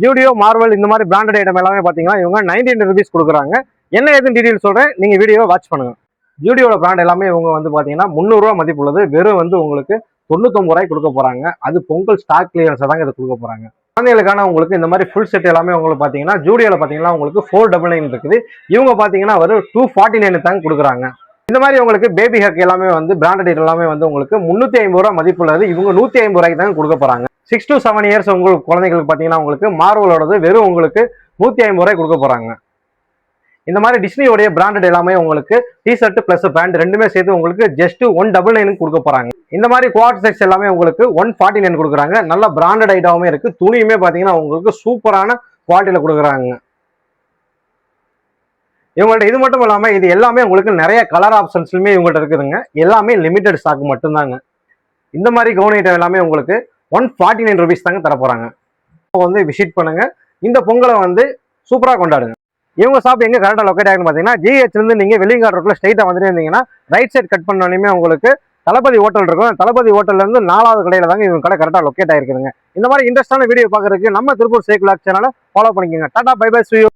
Zudio, Marvel இந்த மாதிரி branded item எல்லாமே பார்த்தீங்கன்னா இவங்க 99 rupees கொடுக்குறாங்க. என்ன ஏதுன்னு டீடைல் சொல்கிறேன், நீங்கள் வீடியோவை வாட்ச் பண்ணுங்க. ஜூடியோட பிராண்ட் எல்லாமே இவங்க வந்து பார்த்தீங்கன்னா 300 ரூபா மதிப்பு உள்ளது. வெறும் வந்து உங்களுக்கு 99 ரூபாய்க்கு கொடுக்க போகிறாங்க. அது பொங்கல் ஸ்டாக் கிளியரன்ஸை தாங்க இதை கொடுக்க போகிறாங்க. குழந்தைகளுக்கான உங்களுக்கு இந்த மாதிரி ஃபுல் செட் எல்லாமே உங்களுக்கு பார்த்தீங்கன்னா ஜூடியோவில் பார்த்தீங்கன்னா உங்களுக்கு 499 இருக்குது. இவங்க பார்த்தீங்கன்னா ஒரு 249 தாங்க கொடுக்குறாங்க. இந்த மாதிரி உங்களுக்கு பேபி ஹக் எல்லாமே வந்து பிராண்டட் எல்லாமே வந்து உங்களுக்கு 350 ரூபா மதிப்புள்ளது. இவங்க 150 ரூபாய்க்கு தாங்க கொடுக்க போகிறாங்க. 6 to 7 இயர்ஸ் உங்களுக்கு குழந்தைகளுக்கு பார்த்தீங்கன்னா உங்களுக்கு மார்வலோடது வெறும் உங்களுக்கு 150 ரூபாய் கொடுக்க போகிறாங்க. இந்த மாதிரி டிஸ்னியோடைய பிராண்டட் எல்லாமே உங்களுக்கு டிஷர்ட் பிளஸ் பேண்ட் ரெண்டுமே சேர்த்து உங்களுக்கு ஜஸ்ட் 199 கொடுக்க போறாங்க. இந்த மாதிரி குவாட் செட்ஸ் எல்லாமே உங்களுக்கு 149 கொடுக்குறாங்க. நல்ல பிராண்டட் ஐட்டமே இருக்கு. துணியுமே பாத்தீங்கன்னா உங்களுக்கு சூப்பரான குவாலிட்டியில கொடுக்குறாங்க. இவங்கள்ட்ட இது மட்டும் இல்லாம இது எல்லாமே உங்களுக்கு நிறைய கலர் ஆப்ஷன்ஸ்லுமே இவங்கள்ட்ட இருக்குதுங்க. எல்லாமே லிமிடெட் ஸ்டாக் மட்டும்தாங்க. இந்த மாதிரி கவுன் ஐட்டம் எல்லாமே உங்களுக்கு 149 rupees தாங்க தர போறாங்க. வந்து விசிட் பண்ணுங்க. இந்த பொங்கலை வந்து சூப்பரா கொண்டாடுங்க. இவங்க ஷாப் எங்க கரெக்டாக லொக்கேட் ஆகுன்னு பார்த்தீங்கன்னா ஜிஹெச்ல இருந்து நீங்க வெளிங்காடு ரோட்ல ஸ்ட்ரைட்டா வந்துட்டு இருந்தீங்கன்னா ரைட் சைட் கட் பண்ணோன்னே உங்களுக்கு தளபதி ஹோட்டல் இருக்கும். தளபதி ஹோட்டல்ல இருந்து 4வது கடையில தாங்க இவங்க கடை கரெக்டாக லொக்கேட் ஆயிருக்குதுங்க. இந்த மாதிரி இன்ட்ரெஸ்டான வீடியோ பார்க்கறதுக்கு நம்ம திருப்பூர் சேக் விளாக் சேனலை ஃபாலோ பண்ணிக்கோங்க. Tata bye bye, see you.